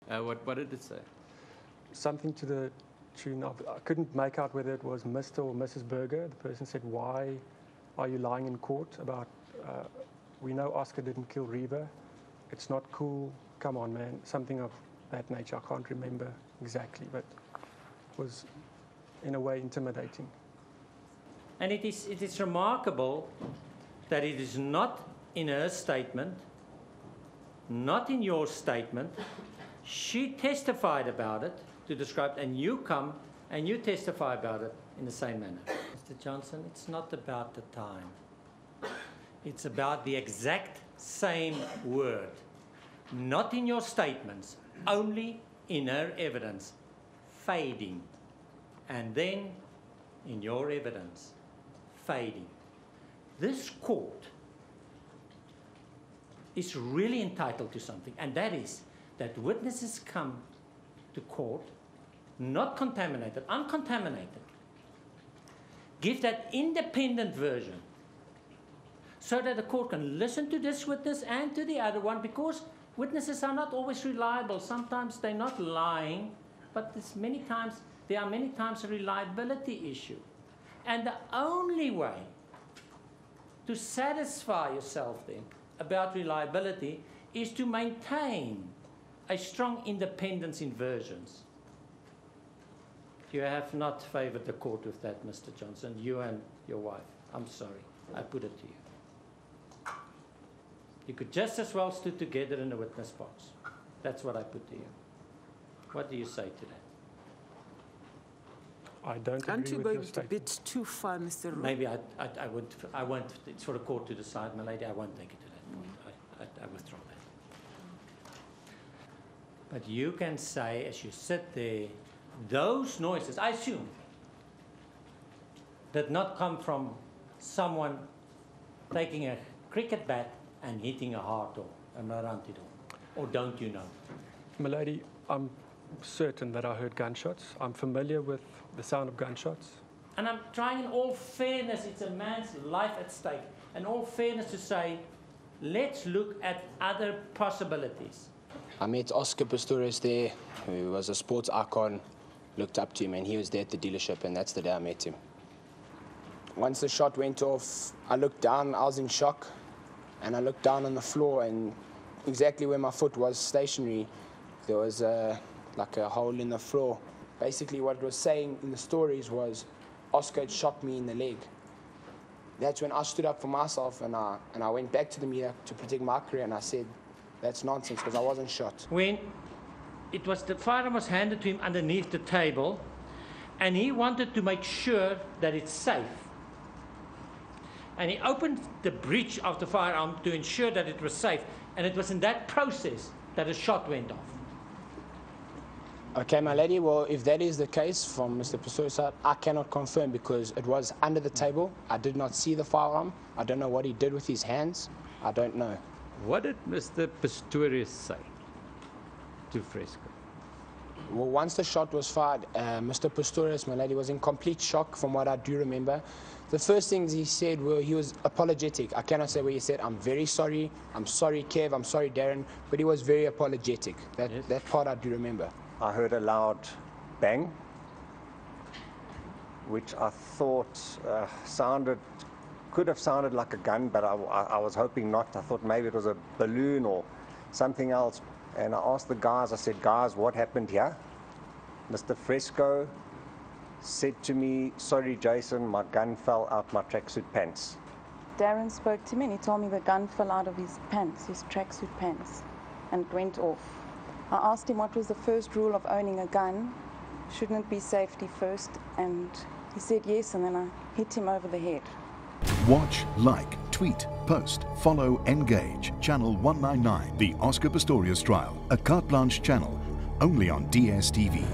What did it say? Something to the tune of, I couldn't make out whether it was Mr. or Mrs. Berger. The person said, "Why are you lying in court about, we know Oscar didn't kill Reva. It's not cool. Come on, man." Something of that nature. I can't remember exactly, but was in a way intimidating. And it is remarkable that it is not in her statement, not in your statement. She testified about it to describe, and you come and you testify about it in the same manner. Mr. Johnson, it's not about the time. It's about the exact same word. Not in your statements, only in her evidence, fading. And then in your evidence, fading. This court is really entitled to something, and that is that witnesses come to court not contaminated, uncontaminated, give that independent version so that the court can listen to this witness and to the other one, because witnesses are not always reliable. Sometimes they're not lying, but there are many times a reliability issue. And the only way to satisfy yourself then about reliability is to maintain a strong independence in versions. You have not favored the court with that, Mr. Johnson, you and your wife. I'm sorry, I put it to you. You could just as well stood together in the witness box. That's what I put to you. What do you say to that? I don't agree Aren't you with going your a statement. bit too far, Mr. Rowe? Maybe I won't, it's for the court to decide, my lady, I won't take it to that point. I withdraw that. But you can say, as you sit there, those noises, I assume, did not come from someone taking a cricket bat and hitting a heart or a Maranti door. Or don't you know? My lady, I'm certain that I heard gunshots. I'm familiar with the sound of gunshots. And I'm trying in all fairness, it's a man's life at stake, in all fairness to say, let's look at other possibilities. I met Oscar Pistorius there, who was a sports icon, looked up to him, and he was there at the dealership, and that's the day I met him. Once the shot went off, I looked down, I was in shock, and I looked down on the floor, and exactly where my foot was stationary, there was like a hole in the floor. Basically what it was saying in the stories was, Oscar had shot me in the leg. That's when I stood up for myself, and I went back to the media to protect my career, and I said, that's nonsense, because I wasn't shot. When the firearm was handed to him underneath the table, and he wanted to make sure that it's safe. And he opened the breech of the firearm to ensure that it was safe, and it was in that process that a shot went off. Okay, my lady, well, if that is the case from Mr. Pistorius' side, I cannot confirm because it was under the table. I did not see the firearm. I don't know what he did with his hands. I don't know. What did Mr. Pistorius say to Fresco? Well, once the shot was fired, Mr. Pistorius, my lady, was in complete shock from what I do remember. The first things he said were he was apologetic. I cannot say what he said. I'm very sorry. I'm sorry, Kev. I'm sorry, Darren. But he was very apologetic. That part I do remember. I heard a loud bang, which I thought could have sounded like a gun, but I was hoping not. I thought maybe it was a balloon or something else. And I asked the guys, I said, guys, what happened here? Mr. Fresco said to me, sorry, Jason, my gun fell out my tracksuit pants. Darren spoke to me and he told me the gun fell out of his pants, his tracksuit pants, and went off. I asked him what was the first rule of owning a gun. Shouldn't it be safety first? And he said yes, and then I hit him over the head. Watch, like, tweet, post, follow, engage. Channel 199, the Oscar Pistorius trial, a carte blanche channel, only on DSTV.